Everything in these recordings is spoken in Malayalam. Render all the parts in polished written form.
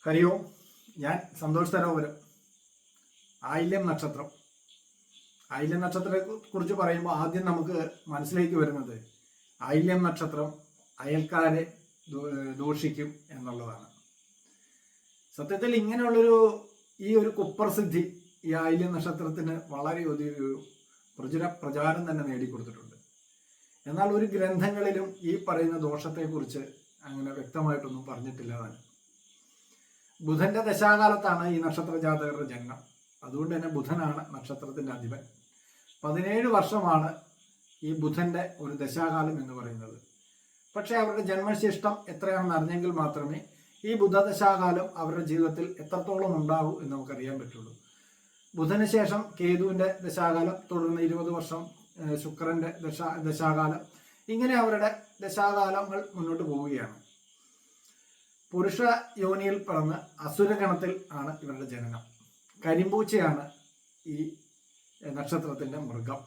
ഹരി ഓം. ഞാൻ സന്തോഷ് സരോവരം. ആയില്യം നക്ഷത്രം. ആയില്യം നക്ഷത്രത്തെ കുറിച്ച് പറയുമ്പോൾ ആദ്യം നമുക്ക് മനസ്സിലേക്ക് വരുന്നത് ആയില്യം നക്ഷത്രം അയൽക്കാരെ ദോഷിക്കും എന്നുള്ളതാണ്. സത്യത്തിൽ ഇങ്ങനെയുള്ളൊരു ഒരു കുപ്രസിദ്ധി ഈ ആയില്യം നക്ഷത്രത്തിന് വളരെ ഒരു പ്രചാരം തന്നെ നേടിക്കൊടുത്തിട്ടുണ്ട്. എന്നാൽ ഒരു ഗ്രന്ഥങ്ങളിലും ഈ പറയുന്ന ദോഷത്തെക്കുറിച്ച് അങ്ങനെ വ്യക്തമായിട്ടൊന്നും പറഞ്ഞിട്ടില്ല താനും. ബുധന്റെ ദശാകാലത്താണ് ഈ നക്ഷത്ര ജാതകരുടെ ജന്മം. അതുകൊണ്ട് തന്നെ ബുധനാണ് നക്ഷത്രത്തിന്റെ അധിപൻ. 17 വർഷമാണ് ഈ ബുധന്റെ ഒരു ദശാകാലം എന്ന് പറയുന്നത്. പക്ഷെ അവരുടെ ജന്മശിഷ്ടം എത്രയാണെന്ന് അറിഞ്ഞെങ്കിൽ മാത്രമേ ഈ ബുധദശാകാലം അവരുടെ ജീവിതത്തിൽ എത്രത്തോളം ഉണ്ടാകൂ എന്ന് നമുക്കറിയാൻ പറ്റുള്ളൂ. ബുധന് ശേഷം കേതുവിന്റെ ദശാകാലം, തുടർന്ന് 20 വർഷം ശുക്രന്റെ ദശാകാലം, ഇങ്ങനെ അവരുടെ ദശാകാലങ്ങൾ മുന്നോട്ട് പോവുകയാണ്. പുരുഷ യോനിയിൽ പിറന്ന് അസുരഗണത്തിൽ ആണ് ഇവരുടെ ജനനം. കരിമ്പൂച്ചയാണ് ഈ നക്ഷത്രത്തിന്റെ മൃഗം.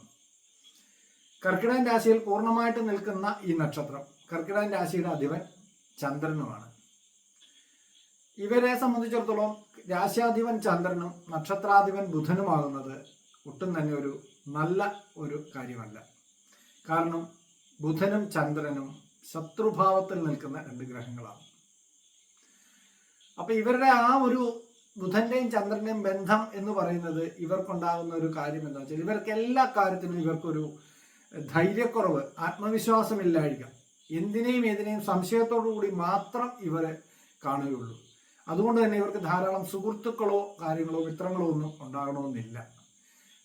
കർക്കിടകൻ രാശിയിൽ പൂർണ്ണമായിട്ട് നിൽക്കുന്ന ഈ നക്ഷത്രം കർക്കിടകൻ രാശിയുടെ അധിപൻ ചന്ദ്രനുമാണ്. ഇവരെ സംബന്ധിച്ചിടത്തോളം രാശ്യാധിപൻ ചന്ദ്രനും നക്ഷത്രാധിപൻ ബുധനുമാകുന്നത് ഒട്ടും തന്നെ ഒരു നല്ല ഒരു കാര്യമല്ല. കാരണം ബുധനും ചന്ദ്രനും ശത്രുഭാവത്തിൽ നിൽക്കുന്ന 2 ഗ്രഹങ്ങളാണ്. അപ്പൊ ഇവരുടെ ആ ഒരു ബുധന്റെയും ചന്ദ്രന്റെയും ബന്ധം എന്ന് പറയുന്നത് ഇവർക്കുണ്ടാകുന്ന ഒരു കാര്യം എന്താ വെച്ചാൽ, ഇവർക്ക് എല്ലാ കാര്യത്തിനും ഇവർക്കൊരു ധൈര്യക്കുറവ്, ആത്മവിശ്വാസമില്ലാഴിക, എന്തിനേയും ഏതിനേയും സംശയത്തോടു കൂടി മാത്രം ഇവരെ കാണുകയുള്ളൂ. അതുകൊണ്ട് തന്നെ ഇവർക്ക് ധാരാളം സുഹൃത്തുക്കളോ കാര്യങ്ങളോ മിത്രങ്ങളോ ഒന്നും ഉണ്ടാകണമെന്നില്ല.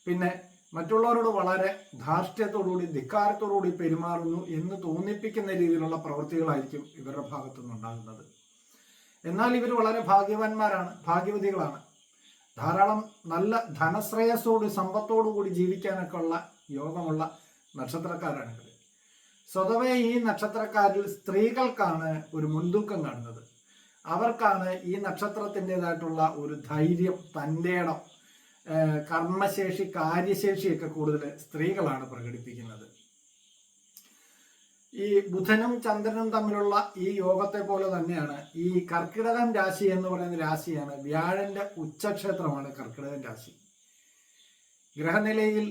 പിന്നെ മറ്റുള്ളവരോട് വളരെ ധാർഷ്ട്യത്തോടുകൂടി ധിക്കാരത്തോടുകൂടി പെരുമാറുന്നു എന്ന് തോന്നിപ്പിക്കുന്ന രീതിയിലുള്ള പ്രവൃത്തികളായിരിക്കും ഇവരുടെ ഭാഗത്തുനിന്ന് ഉണ്ടാകുന്നത്. എന്നാൽ ഇവർ വളരെ ഭാഗ്യവാന്മാരാണ്, ഭാഗ്യവതികളാണ്. ധാരാളം നല്ല ധനശ്രേയസ്സോട് സമ്പത്തോടുകൂടി ജീവിക്കാനൊക്കെ ഉള്ള യോഗമുള്ള നക്ഷത്രക്കാരാണ് ഇവർ. സ്വതവേ ഈ നക്ഷത്രക്കാരിൽ സ്ത്രീകൾക്കാണ് ഒരു മുൻതൂക്കം കാണുന്നത്. അവർക്കാണ് ഈ നക്ഷത്രത്തിൻ്റെതായിട്ടുള്ള ഒരു ധൈര്യം, തൻ്റെ ഇടം, കർമ്മശേഷി, കാര്യശേഷിയൊക്കെ കൂടുതൽ സ്ത്രീകളാണ് പ്രകടിപ്പിക്കുന്നത്. ഈ ബുധനും ചന്ദ്രനും തമ്മിലുള്ള ഈ യോഗത്തെ പോലെ തന്നെയാണ് ഈ കർക്കിടകൻ രാശി എന്ന് പറയുന്ന രാശിയാണ്. വ്യാഴന്റെ ഉച്ചക്ഷേത്രമാണ് കർക്കിടകൻ രാശി. ഗ്രഹനിലയിൽ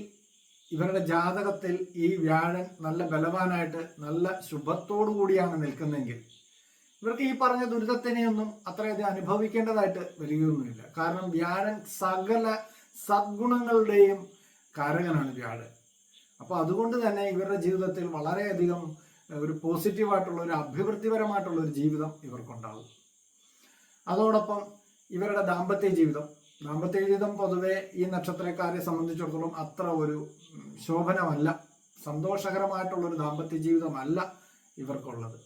ഇവരുടെ ജാതകത്തിൽ ഈ വ്യാഴൻ നല്ല ബലവാനായിട്ട് നല്ല ശുഭത്തോടു കൂടിയാണ് നിൽക്കുന്നതെങ്കിൽ ഇവർക്ക് ഈ പറഞ്ഞ ദുരിതത്തിനെയൊന്നും അത്രയധികം അനുഭവിക്കേണ്ടതായിട്ട് വരികയൊന്നുമില്ല. കാരണം വ്യാഴൻ സകല സദ്ഗുണങ്ങളുടെയും കാരകനാണ് വ്യാഴൻ. അപ്പൊ അതുകൊണ്ട് തന്നെ ഇവരുടെ ജീവിതത്തിൽ വളരെയധികം ഒരു പോസിറ്റീവായിട്ടുള്ള ഒരു അഭിവൃദ്ധിപരമായിട്ടുള്ള ഒരു ജീവിതം ഇവർക്കുണ്ടാകും. അതോടൊപ്പം ഇവരുടെ ദാമ്പത്യ ജീവിതം പൊതുവെ ഈ നക്ഷത്രക്കാരെ സംബന്ധിച്ചിടത്തോളം അത്ര ഒരു ശോഭനമല്ല, സന്തോഷകരമായിട്ടുള്ളൊരു ദാമ്പത്യ ജീവിതമല്ല ഇവർക്കുള്ളത്.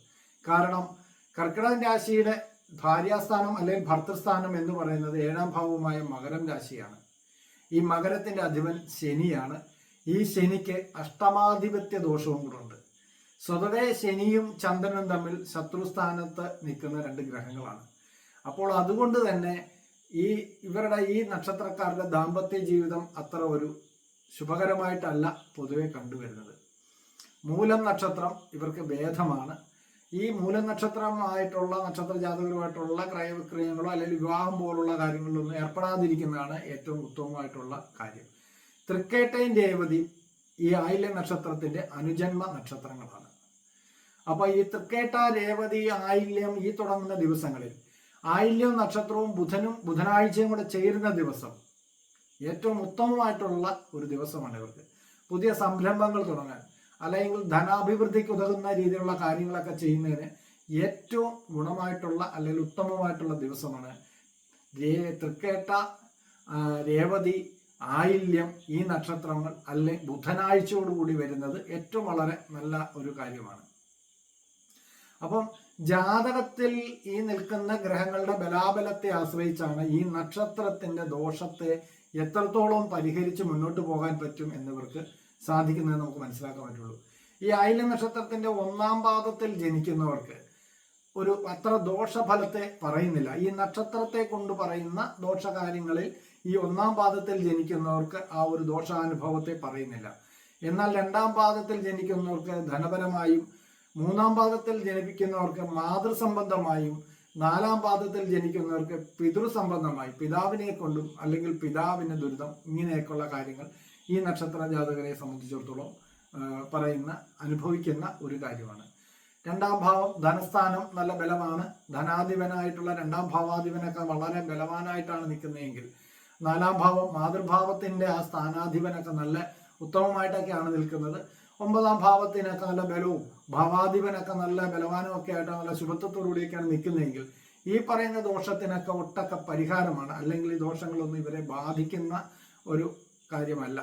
കാരണം കർക്കിടകൻ രാശിയുടെ ഭാര്യാസ്ഥാനം അല്ലെങ്കിൽ ഭർത്തൃസ്ഥാനം എന്ന് പറയുന്നത് 7ാം ഭാവവുമായ മകരം രാശിയാണ്. ഈ മകരത്തിന്റെ അധിപൻ ശനിയാണ്. ഈ ശനിക്ക് അഷ്ടമാധിപത്യ ദോഷവും കൂടെ ഉണ്ട്. സ്വതവേ ശനിയും ചന്ദ്രനും തമ്മിൽ ശത്രുസ്ഥാനത്ത് നിൽക്കുന്ന 2 ഗ്രഹങ്ങളാണ്. അപ്പോൾ അതുകൊണ്ട് തന്നെ ഇവരുടെ ഈ നക്ഷത്രക്കാരുടെ ദാമ്പത്യ ജീവിതം അത്ര ഒരു ശുഭകരമായിട്ടല്ല പൊതുവെ കണ്ടുവരുന്നത്. മൂലം നക്ഷത്രം ഇവർക്ക് ഭേദമാണ്. ഈ മൂലം നക്ഷത്രമായിട്ടുള്ള നക്ഷത്ര ജാതകരുമായിട്ടുള്ള ക്രയവിക്രയങ്ങളോ അല്ലെങ്കിൽ വിവാഹം പോലുള്ള കാര്യങ്ങളിലൊന്നും ഏർപ്പെടാതിരിക്കുന്നതാണ് ഏറ്റവും ഉത്തമമായിട്ടുള്ള കാര്യം. തൃക്കേട്ടയും രേവതി ഈ ആയില്യം നക്ഷത്രത്തിന്റെ അനുജന്മ നക്ഷത്രങ്ങളാണ്. അപ്പൊ ഈ തൃക്കേട്ട, രേവതി, ആയില്യം ഈ തുടങ്ങുന്ന ദിവസങ്ങളിൽ ആയില്യം നക്ഷത്രവും ബുധനാഴ്ചയും കൂടെ ചേരുന്ന ദിവസം ഏറ്റവും ഉത്തമമായിട്ടുള്ള ഒരു ദിവസമാണ് ഇവർക്ക്. പുതിയ സംരംഭങ്ങൾ തുടങ്ങാൻ അല്ലെങ്കിൽ ധനാഭിവൃദ്ധിക്ക് ഉതകുന്ന രീതിയിലുള്ള കാര്യങ്ങളൊക്കെ ചെയ്യുന്നതിന് ഏറ്റവും ഗുണമായിട്ടുള്ള അല്ലെങ്കിൽ ഉത്തമമായിട്ടുള്ള ദിവസമാണ് തൃക്കേട്ട, രേവതി, ആയില്യം ഈ നക്ഷത്രങ്ങൾ അല്ലെങ്കിൽ ബുധനാഴ്ചയോടുകൂടി വരുന്നത് ഏറ്റവും വളരെ നല്ല ഒരു കാര്യമാണ്. അപ്പം ജാതകത്തിൽ ഈ നിൽക്കുന്ന ഗ്രഹങ്ങളുടെ ബലാബലത്തെ ആശ്രയിച്ചാണ് ഈ നക്ഷത്രത്തിന്റെ ദോഷത്തെ എത്രത്തോളം പരിഹരിച്ച് മുന്നോട്ട് പോകാൻ പറ്റും എന്നിവർക്ക് സാധിക്കുന്നത് നമുക്ക് മനസ്സിലാക്കാൻ പറ്റുള്ളൂ. ഈ ആയില്യം നക്ഷത്രത്തിന്റെ 1ാം പാദത്തിൽ ജനിക്കുന്നവർക്ക് ഒരു അത്ര ദോഷഫലത്തെ പറയുന്നില്ല. ഈ നക്ഷത്രത്തെ കൊണ്ട് പറയുന്ന ദോഷകാര്യങ്ങളിൽ ഈ 1ാം പാദത്തിൽ ജനിക്കുന്നവർക്ക് ആ ഒരു ദോഷാനുഭവത്തെ പറയുന്നില്ല. എന്നാൽ 2ാം പാദത്തിൽ ജനിക്കുന്നവർക്ക് ധനപരമായും 3ാം പാദത്തിൽ ജനിപ്പിക്കുന്നവർക്ക് മാതൃസംബന്ധമായും 4-ാം പാദത്തിൽ ജനിക്കുന്നവർക്ക് പിതൃസംബന്ധമായി പിതാവിനെ കൊണ്ടും അല്ലെങ്കിൽ പിതാവിന് ദുരിതം ഇങ്ങനെയൊക്കെയുള്ള കാര്യങ്ങൾ ഈ നക്ഷത്ര ജാതകരെ സംബന്ധിച്ചിടത്തോളം അനുഭവിക്കുന്ന ഒരു കാര്യമാണ്. 2-ാം ഭാവം ധനസ്ഥാനം നല്ല ബലമാണ്. ധനാധിപനായിട്ടുള്ള 2-ാം ഭാവാധിപനൊക്കെ വളരെ ബലവാനായിട്ടാണ് നിൽക്കുന്നതെങ്കിൽ 4-ാം ഭാവം മാതൃഭാവത്തിന്റെ ആ സ്ഥാനാധിപനൊക്കെ നല്ല ഉത്തമമായിട്ടൊക്കെയാണ് നിൽക്കുന്നത്. 9-ാം ഭാവത്തിനൊക്കെ നല്ല ബലവും ഭാവാധിപനൊക്കെ നല്ല ബലവാനും ഒക്കെ ആയിട്ട് നല്ല ശുഭത്വത്തോടുകൂടിയൊക്കെയാണ് നിൽക്കുന്നതെങ്കിൽ ഈ പറയുന്ന ദോഷത്തിനൊക്കെ ഒട്ടൊക്കെ പരിഹാരമാണ്. അല്ലെങ്കിൽ ഈ ദോഷങ്ങളൊന്നും ഇവരെ ബാധിക്കുന്ന ഒരു കാര്യമല്ല.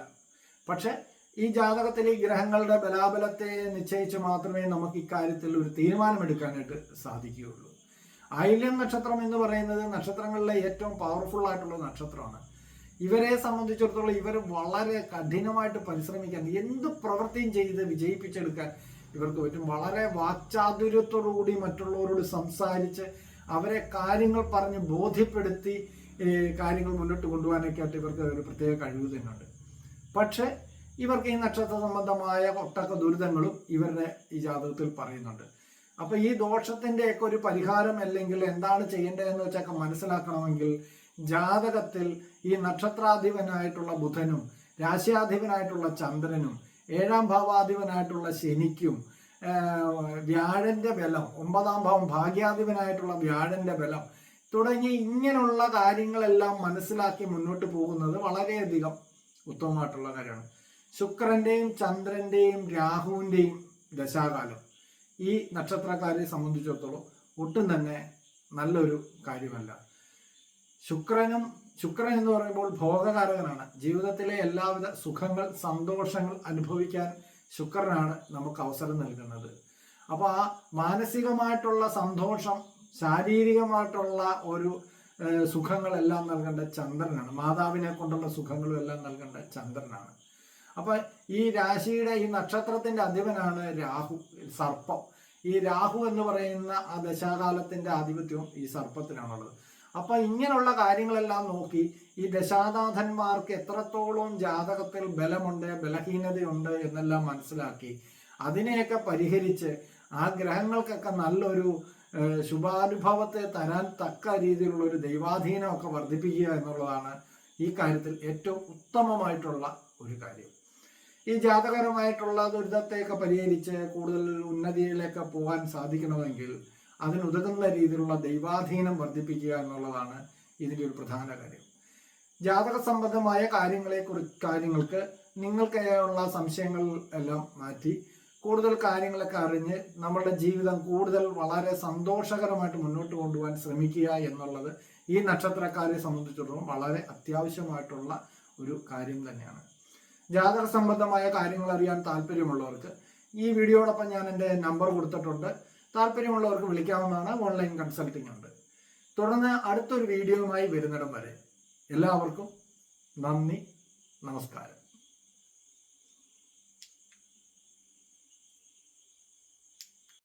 പക്ഷെ ഈ ജാതകത്തിൽ ഈ ഗ്രഹങ്ങളുടെ ബലാബലത്തെ നിശ്ചയിച്ച് മാത്രമേ നമുക്ക് ഇക്കാര്യത്തിൽ ഒരു തീരുമാനമെടുക്കാനായിട്ട് സാധിക്കുകയുള്ളൂ. ആയില്യം നക്ഷത്രം എന്ന് പറയുന്നത് നക്ഷത്രങ്ങളിലെ ഏറ്റവും പവർഫുൾ ആയിട്ടുള്ള നക്ഷത്രമാണ്. ഇവരെ സംബന്ധിച്ചിടത്തോളം ഇവർ വളരെ കഠിനമായിട്ട് പരിശ്രമിക്കാൻ, എന്ത് പ്രവൃത്തിയും ചെയ്ത് വിജയിപ്പിച്ചെടുക്കാൻ ഇവർക്ക് പറ്റും. വളരെ വാക്ചാതുര്യത്തോടുകൂടി മറ്റുള്ളവരോട് സംസാരിച്ച് അവരെ കാര്യങ്ങൾ പറഞ്ഞ് ബോധ്യപ്പെടുത്തി കാര്യങ്ങൾ മുന്നോട്ട് കൊണ്ടുപോകാനൊക്കെ ആയിട്ട് ഇവർക്ക് ഒരു പ്രത്യേക കഴിവ് തന്നെയുണ്ട്. പക്ഷെ ഇവർക്ക് ഈ നക്ഷത്ര സംബന്ധമായ ഒട്ടൊക്കെ ദുരിതങ്ങളും ഇവരുടെ ഈ ജാതകത്തിൽ പറയുന്നുണ്ട്. അപ്പൊ ഈ ദോഷത്തിന്റെയൊക്കെ ഒരു പരിഹാരം അല്ലെങ്കിൽ എന്താണ് ചെയ്യേണ്ടതെന്ന് വെച്ചൊക്കെ മനസ്സിലാക്കണമെങ്കിൽ ജാതകത്തിൽ ഈ നക്ഷത്രാധിപനായിട്ടുള്ള ബുധനും രാശ്യാധിപനായിട്ടുള്ള ചന്ദ്രനും 7-ാം ഭാവാധിപനായിട്ടുള്ള ശനിക്കും വ്യാഴന്റെ ബലം, 9-ാം ഭാവം ഭാഗ്യാധിപനായിട്ടുള്ള വ്യാഴന്റെ ബലം തുടങ്ങി ഇങ്ങനെയുള്ള കാര്യങ്ങളെല്ലാം മനസ്സിലാക്കി മുന്നോട്ട് പോകുന്നത് വളരെയധികം ഉത്തമമായിട്ടുള്ള കാര്യമാണ്. ശുക്രന്റെയും ചന്ദ്രന്റെയും രാഹുവിന്റെയും ദശാകാലം ഈ നക്ഷത്രക്കാരെ സംബന്ധിച്ചിടത്തോളം ഒട്ടും തന്നെ നല്ലൊരു കാര്യമല്ല. ശുക്രൻ എന്ന് പറയുമ്പോൾ ഭോഗകാരകനാണ്. ജീവിതത്തിലെ എല്ലാവിധ സുഖങ്ങൾ സന്തോഷങ്ങൾ അനുഭവിക്കാൻ ശുക്രനാണ് നമുക്ക് അവസരം നൽകുന്നത്. അപ്പോൾ ആ മാനസികമായിട്ടുള്ള സന്തോഷം, ശാരീരികമായിട്ടുള്ള ഒരു സുഖങ്ങളെല്ലാം നൽകേണ്ട ചന്ദ്രനാണ്. മാതാവിനെ കൊണ്ടുള്ള സുഖങ്ങളും എല്ലാം നൽകേണ്ട ചന്ദ്രനാണ്. അപ്പൊ ഈ രാശിയുടെ ഈ നക്ഷത്രത്തിന്റെ അധിപനാണ് രാഹു, സർപ്പം. ഈ രാഹു എന്ന് പറയുന്ന ആ ദശാകാലത്തിന്റെ ആധിപത്യവും ഈ സർപ്പത്തിനാണുള്ളത്. അപ്പൊ ഇങ്ങനെയുള്ള കാര്യങ്ങളെല്ലാം നോക്കി ഈ ദശാനാഥന്മാർക്ക് എത്രത്തോളം ജാതകത്തിൽ ബലമുണ്ട്, ബലഹീനതയുണ്ട് എന്നെല്ലാം മനസ്സിലാക്കി അതിനെയൊക്കെ പരിഹരിച്ച് ആ ഗ്രഹങ്ങൾക്കൊക്കെ നല്ലൊരു ശുഭാനുഭവത്തെ തരാൻ തക്ക രീതിയിലുള്ള ഒരു ദൈവാധീനമൊക്കെ വർദ്ധിപ്പിക്കുക എന്നുള്ളതാണ് ഈ കാര്യത്തിൽ ഏറ്റവും ഉത്തമമായിട്ടുള്ള ഒരു കാര്യം. ഈ ജാതകരമായിട്ടുള്ള ദുരിതത്തെയൊക്കെ പരിഹരിച്ച് കൂടുതൽ ഉന്നതിയിലേക്ക് പോകാൻ സാധിക്കണമെങ്കിൽ അതിനുതകുന്ന രീതിയിലുള്ള ദൈവാധീനം എന്നുള്ളതാണ് ഇതിൻ്റെ ഒരു പ്രധാന കാര്യം. ജാതക സംബന്ധമായ കാര്യങ്ങൾക്ക് നിങ്ങൾക്കുള്ള സംശയങ്ങൾ എല്ലാം മാറ്റി കൂടുതൽ കാര്യങ്ങളൊക്കെ അറിഞ്ഞ് നമ്മളുടെ ജീവിതം കൂടുതൽ വളരെ സന്തോഷകരമായിട്ട് മുന്നോട്ട് കൊണ്ടുപോകാൻ ശ്രമിക്കുക എന്നുള്ളത് ഈ നക്ഷത്രക്കാരെ സംബന്ധിച്ചിടത്തോളം വളരെ അത്യാവശ്യമായിട്ടുള്ള ഒരു കാര്യം തന്നെയാണ്. ജാതക സംബന്ധമായ കാര്യങ്ങൾ അറിയാൻ താല്പര്യമുള്ളവർക്ക് ഈ വീഡിയോടൊപ്പം ഞാൻ എൻ്റെ നമ്പർ കൊടുത്തിട്ടുണ്ട്. താല്പര്യമുള്ളവർക്ക് വിളിക്കാവുന്നതാണ്. ഓൺലൈൻ കൺസൾട്ടിംഗ് ഉണ്ട്. തുടർന്ന് അടുത്തൊരു വീഡിയോയുമായി വരുന്നിടം വരെ എല്ലാവർക്കും നന്ദി, നമസ്കാരം.